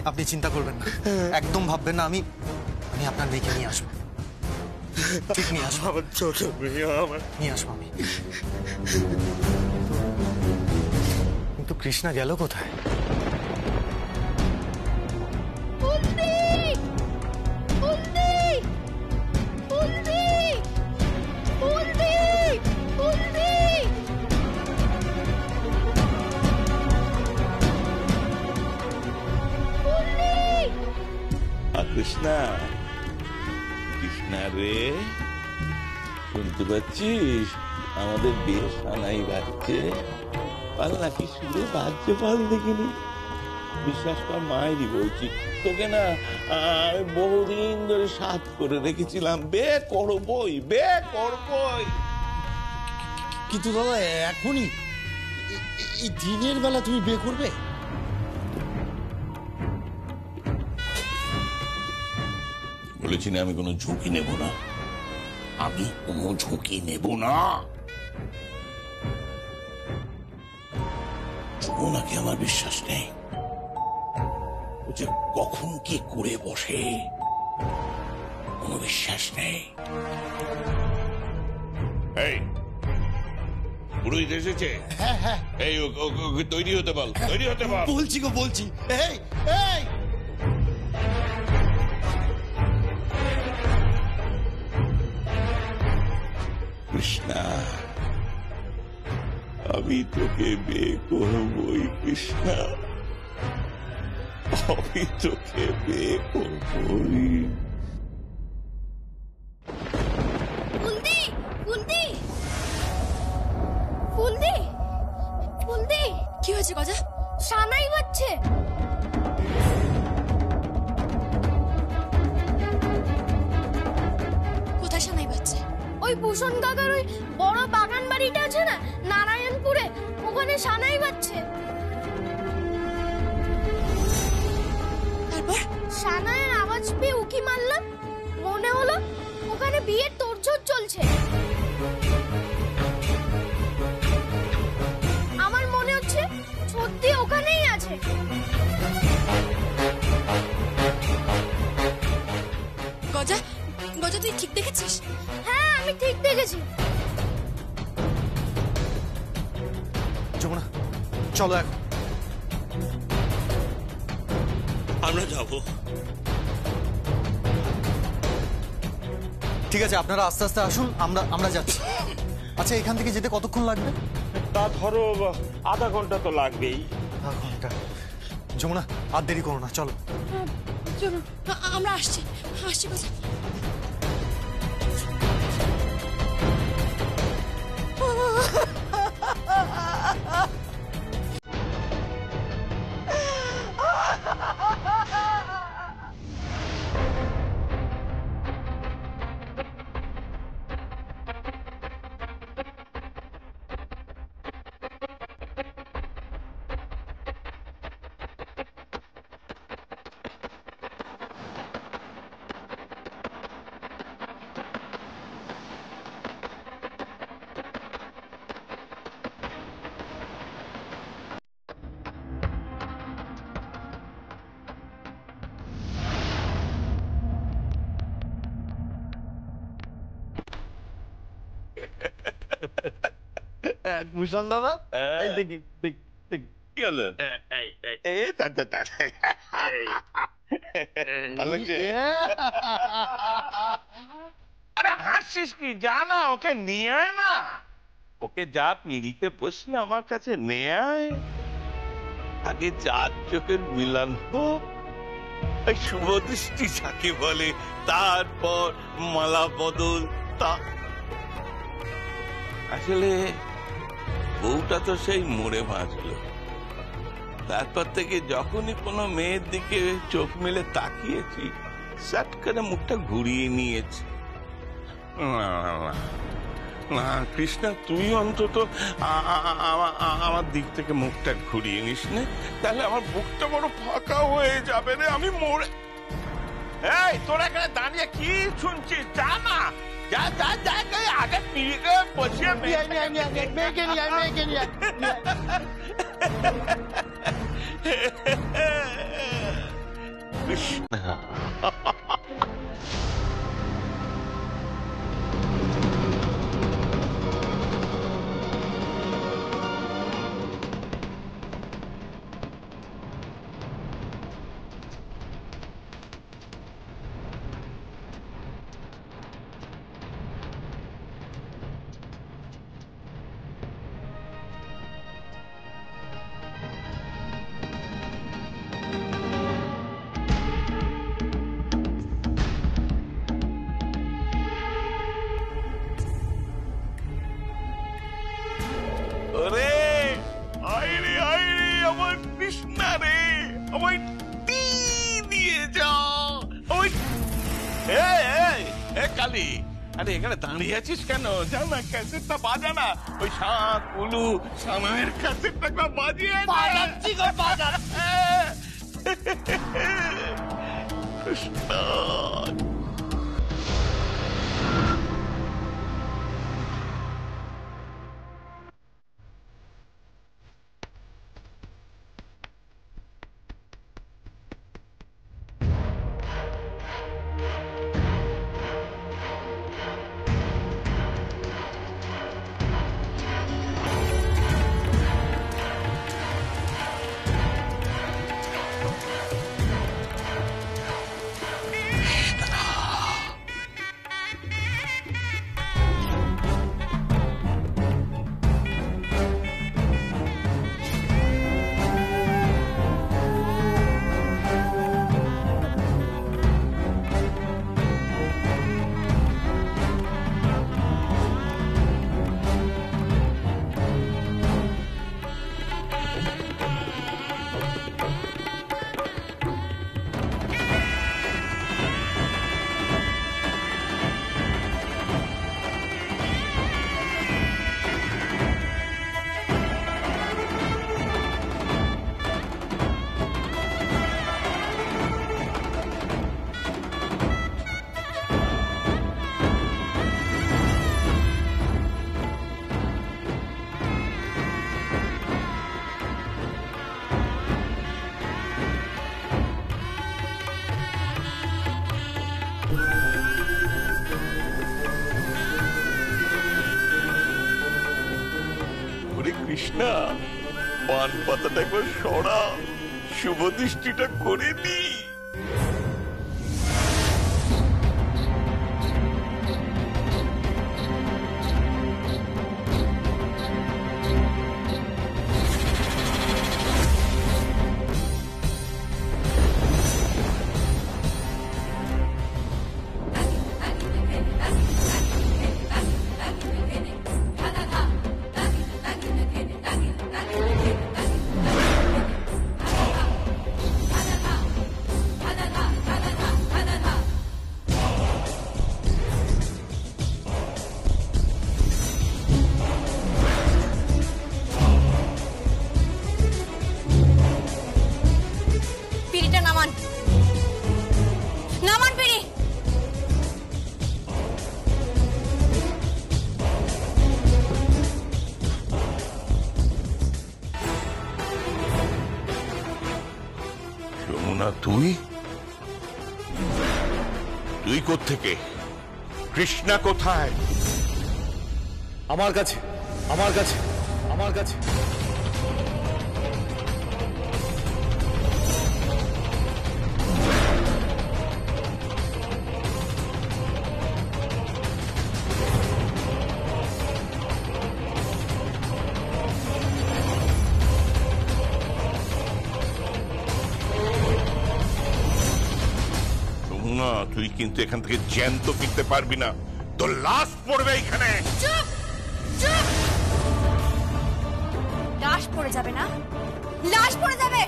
আপনি চিন্তা করবেন না, একদম ভাববেন না। আমি আপনার মেয়েকে নিয়ে আসবো, ঠিক নিয়ে আসবো। আমার ছোট মেয়ে আমার নিয়ে আসবো আমি। কিন্তু কৃষ্ণা গেল কোথায়? কৃষ্ণা, কৃষ্ণা রে, শুনতে পাচ্ছিস? আমাদের বেশ সানাই বাজছে। পাল নাকি শুধু বাজছে, পাল দেখিনি। বিশ্বাস কর, মায়েরই বলছি তোকে না, আমি বহুদিন ধরে সাধ করে রেখেছিলাম, বে করবই, বে করবই। কিন্তু দাদা এখনই এই দিনের বেলা তুমি বিয়ে করবে? বলেছি না, আমি কোনো ঝুঁকি নেব না, আমি কোনো ঝুঁকি নেব না। যমুনাকে আমার বিশ্বাস নেই, ও যে কখন কি করে বসে কোনো বিশ্বাস নেই। এই পুরোহিত এসেছে? হ্যাঁ হ্যাঁ, এই ওকে তৈরি হতে বল, তৈরি হতে বল। বলছি গো বলছি। এই এই কৃষ্ণা, আমি তোকে বিয়ে করবই কৃষ্ণা, আমি তোকে বিয়ে করবই। ফুলদি, ফুলদি, ফুলদি, ফুলদি, কি হয়েছে গজা? সানাই বাজছে। কোথায় সানাই বাজছে? ওই ভূষণ কাকার ওই বড় বাগান বাড়িটা আছে না, নারায়ণপুরে, ওখানে সানাই বাজছে। তারপর সানাইয়ের আওয়াজ পেয়ে উকি মারলাম, মনে হলো ওখানে বিয়ের তোড়জোড় চলছে। আমার মনে হচ্ছে সত্যি ওখানেই আছে। গজা, গজা তুই ঠিক দেখেছিস? হ্যাঁ, আমি ঠিক দেখেছি। যমুনা, চলো এখন। আমরা যাবো। ঠিক আছে, আপনারা আস্তে আস্তে আসুন, আমরা যাচ্ছি। আচ্ছা, এখান থেকে যেতে কতক্ষণ লাগবে? তা ধরো আধা ঘন্টা তো লাগবেই। আধা ঘন্টা? যমুনা, আর দেরি করো না, চলো। চলো, আমরা আসছি, আসছি গজা। ভূষণ দাদা, এই দেখি কি হলো? আরে হাসিস কি? যা না, ওকে নিয়ে আয় না, ওকে যা পিড়িতে বসে আমার কাছে নিয়ে আয়। আগে চার চোখের মিলন হোক, এই শুভ দৃষ্টি যাকে বলে, তারপর মালা বদল। তা আসলে বউটা তো সেই মরে বাঁচলো, তারপর থেকে যখনই কোনো মেয়ের দিকে চোখ মেলে তাকিয়েছি, সাট করে মুখটা ঘুরিয়ে নিয়েছি। না কৃষ্ণা, তুই অন্তত আমার দিক থেকে মুখটা ঘুরিয়ে নিস না, তাহলে আমার বুকটা বড় ফাঁকা হয়ে যাবে রে, আমি মরে। এই তোরা এখানে দাঁড়িয়ে কি শুনছিস? যা না, যা যা যা, আগে পিড়িতে বসিয়ে মেয়েকে নিয়ে কৃষ্ণ। আমার কৃষ্ণা রে, আমায় টি দিয়ে যাও। কালী, আরে এখানে দাঁড়িয়ে আছিস কেন? জানা ক্যাসেটটা বাজা না, ওই শাঁখ উলু সামায়ের ক্যাসেটটা বাজিয়ে কৃষ্ণ। কৃষ্ণা, পান পাতাটা একবার সরা, শুভ দৃষ্টিটা করে দি। তুই তুই কোত্থেকে? কৃষ্ণা কোথায়? আমার কাছে, আমার কাছে, আমার কাছে। তুই কিন্তু এখান থেকে জ্যান্ত ফিরতে পারবি না, তোর লাশ পড়বে এখানে। চুপ চুপ, লাশ পড়ে যাবে না? লাশ পড়ে যাবে।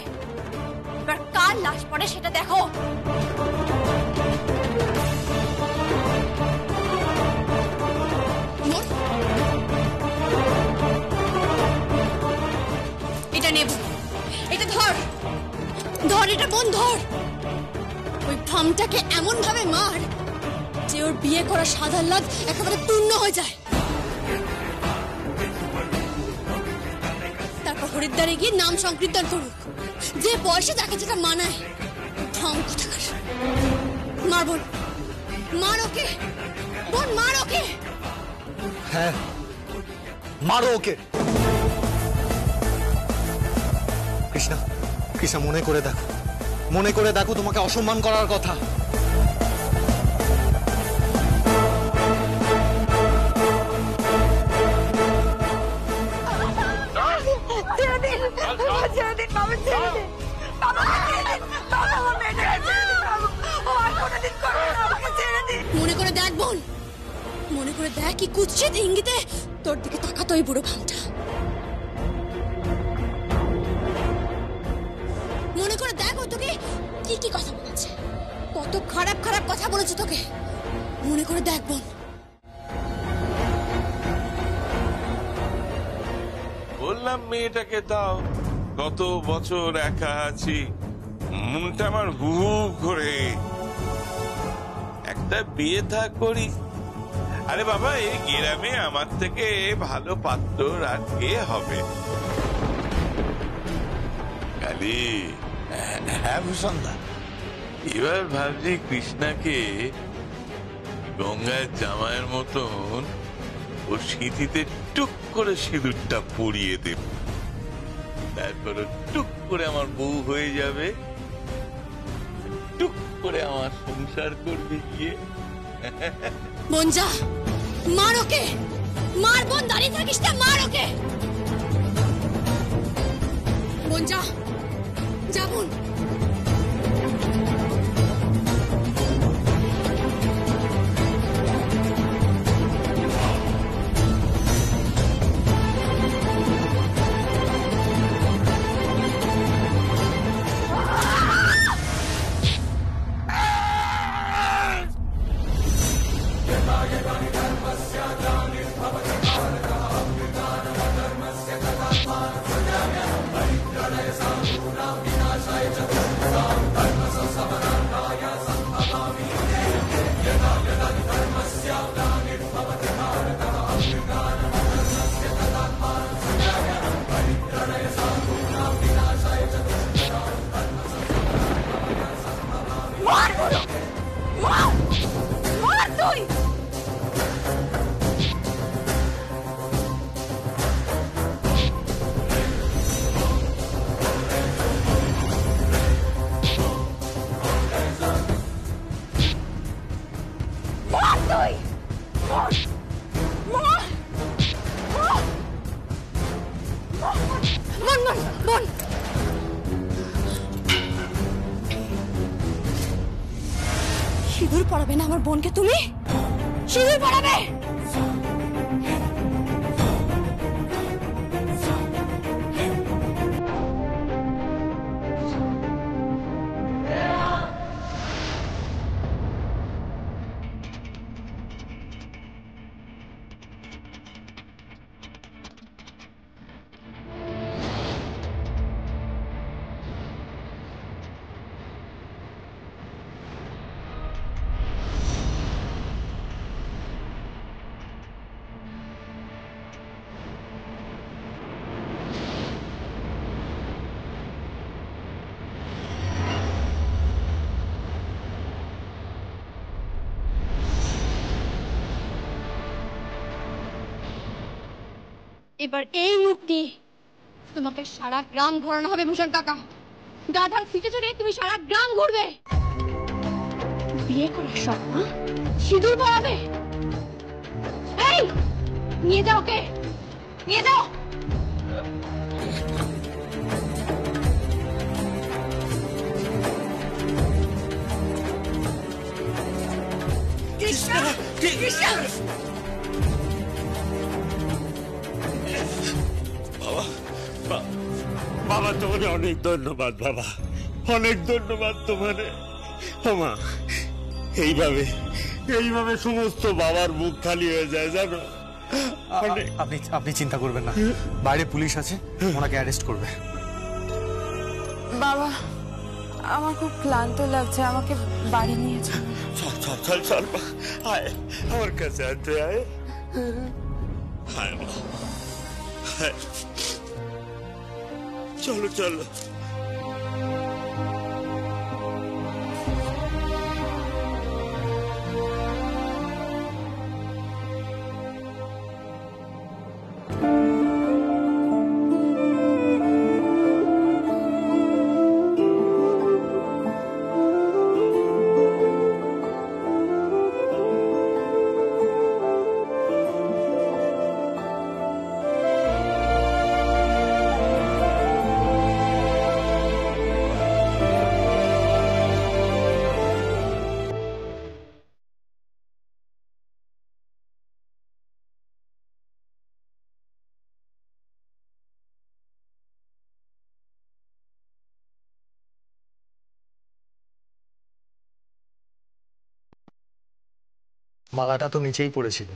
এবার কার লাশ পড়ে সেটা দেখো। এটা নেব, এটা ধর ধর, এটা বোন ধর। ওই থামটাকে এমন ভাবে মার যে ওর বিয়ে করা সাধার লাগ একেবারে পূর্ণ হয়ে যায়। তারপর হরিদ্বারে গিয়ে নাম সংকীর্তন করুক, যে বয়সে যাকে যেটা মানায়। ঢং কোথাকার। মার বোন, মার ওকে বোন, মার ওকে। হ্যাঁ, মারো ওকে। কৃষ্ণা, কৃষ্ণা, মনে করে দেখো, মনে করে দেখো তোমাকে অসম্মান করার কথা। মনে করে দেখ বোন, মনে করে দেখ কি কুৎসিত ইঙ্গিতে তোর দিকে তাকাতো ওই বুড়ো ভামটা। মনে করে দেখ ও তোকে কি কি কথা বলেছে, কত খারাপ খারাপ কথা বলেছে তোকে। মনে করে দেখ বোন। বললাম মেয়েটাকে দাও, কত বছর একা আছি, মনটা আমার হু হু করে। একটা বিয়ে থা করি। আরে বাবা, এই গ্রামে আমার থেকে ভালো পাত্র আর কে হবে? কালি, হ্যাঁ ভূষণদা, এবার ভাবছি কৃষ্ণাকে গঙ্গার জামাইয়ের মতন ও সিঁথিতে টুক করে সিঁদুরটা পরিয়ে দেব, তারপর টুক করে আমার বউ হয়ে যাবে, টুক করে আমার সংসার করবে গিয়ে। বোন যা, মার ওকে, মার বোন, দাঁড়িয়ে থাকিস না, মার ওকে। বোন যা, যা বোন। সিঁদুর পরাবে না আমার বোনকে? তুমি সিঁদুর পরাবে? এবার এই মুক্তি তোমাকে সারা গ্রাম ঘোরানো হবে ভূষণ কাকা। দাদার ফিটে চড়ে তুমি সারা গ্রাম ঘুরবে, বিয়ে করার সব সিঁদুর পরাবে। এই নিয়ে যাও, ওকে নিয়ে যাও। কৃষ্ণ, কৃষ্ণ, বাবা তোমাকে অনেক ধন্যবাদ, বাবা অনেক ধন্যবাদ তোমারে। মা, এইভাবে এইভাবে সমস্ত বাবার মুখ খালি হয়ে যায় জানো। আপনি আপনি চিন্তা করবেন না, বাইরে পুলিশ আছে, ওনাকে অ্যারেস্ট করবে। বাবা, আমার খুব ক্লান্ত লাগছে, আমাকে বাড়ি নিয়ে চল। চল চল চল, আয় আমার কাছে, আয় আয় আয় মা, চলো চলো। মালাটা তো নিচেই পড়েছিল,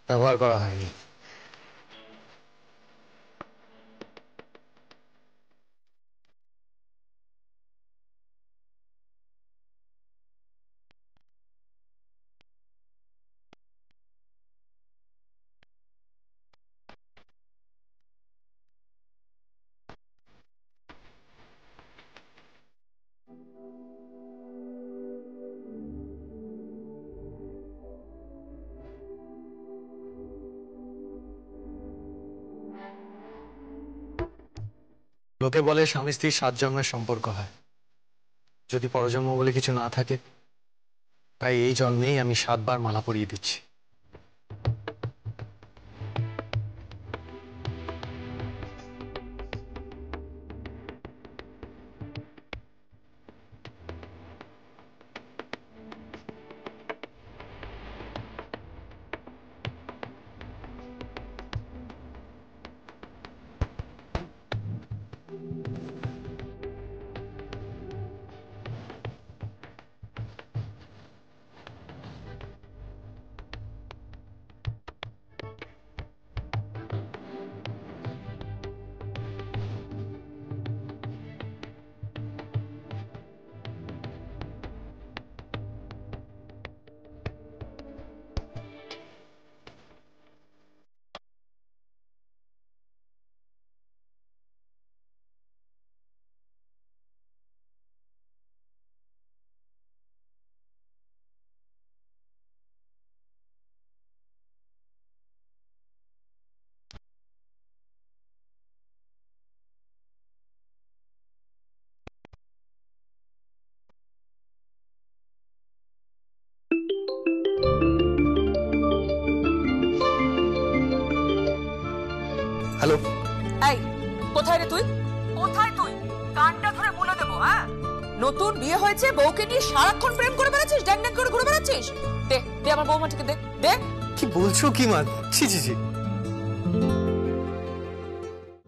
ব্যবহার করা হয়নি। লোকে বলে স্বামী স্ত্রীর 7 জন্মের সম্পর্ক হয়, যদি পরজন্ম বলে কিছু না থাকে, তাই এই জন্মেই আমি 7 বার মালা পরিয়ে দিচ্ছি। হ্যালো, এই কোথায় রে তুই? কোথায় তুই? কানটা ধরে বলে দেবো। হ্যাঁ, নতুন বিয়ে হয়েছে, বউকে নিয়ে সারাক্ষণ প্রেম করে বেড়াচ্ছিস, ড্যাং ড্যাং করে ঘুরে বেড়াচ্ছিস। দে দে আমার বৌমাটিকে, দে দে। কি বলছো কি মা? ছি ছি ছি।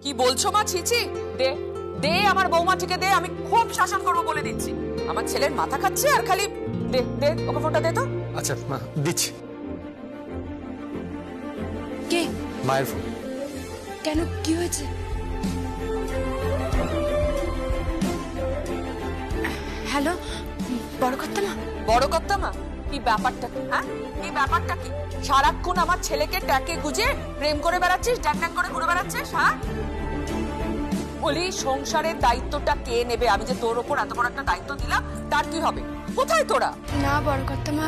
কি বলছো মা? ছিছি। দে দে আমার বৌমাটিকে দে, আমি খুব শাসন করবো বলে দিচ্ছি। আমার ছেলের মাথা খাচ্ছে আর খালি। দে দে ওকে ফোনটা দে তো। আচ্ছা মা, দিচ্ছি। কে? মায়ের ফোন। কেন, কি হয়েছে? হ্যালো, বড় কর্তামা। বড় কর্তামা? কি ব্যাপারটা কি? হ্যাঁ, এই ব্যাপারটা কি? সারাক্ষণ আমার ছেলেকে ট্যাকে গুজে প্রেম করে বেড়াচ্ছিস, ড্যাং ড্যাং করে ঘুরে বেড়াচ্ছিস। হ্যাঁ, বলি সংসারের দায়িত্বটা কে নেবে? আমি যে তোর ওপর এত বড় একটা দায়িত্ব দিলাম, তার কি হবে? কোথায় তোরা? না বড় কর্তামা,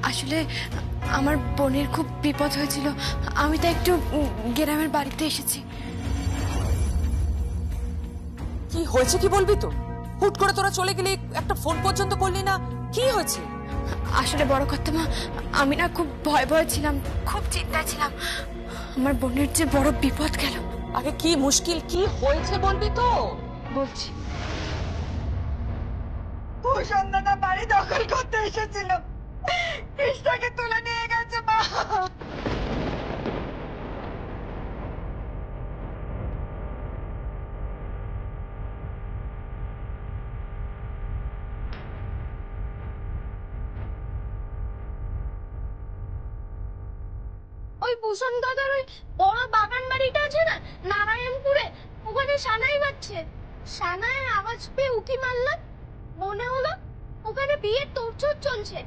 আসলে আমার বোনের খুব বিপদ হয়েছিল, আমি তো একটু গ্রামের বাড়িতে এসেছি। কি হয়েছে কি বলবি তো? হুট করে তোরা চলে গেলি, একটা ফোন পর্যন্ত করলি না। কি হয়েছে? আসলে বড় কর্তামা, আমি না খুব ভয় ভয় ছিলাম, খুব চিন্তায় ছিলাম। আমার বোনের যে বড় বিপদ গেল। আগে কি মুশকিল, কি হয়েছে বলবি তো? বলছি। ভূষণ দাদা বাড়ি দখল করতে এসেছিল, কৃষ্ণাকে তুলে নিয়ে গেছে মা। ওই ভূষণ দাদার ওই বড় বাগান বাড়িটা আছে না নারায়ণপুরে, ওখানে সানাই বাজছে। সানাইয়ের আওয়াজ পেয়ে উঠি মারলাম, মনে হলো ওখানে বিয়ের তোড়জোড় চলছে।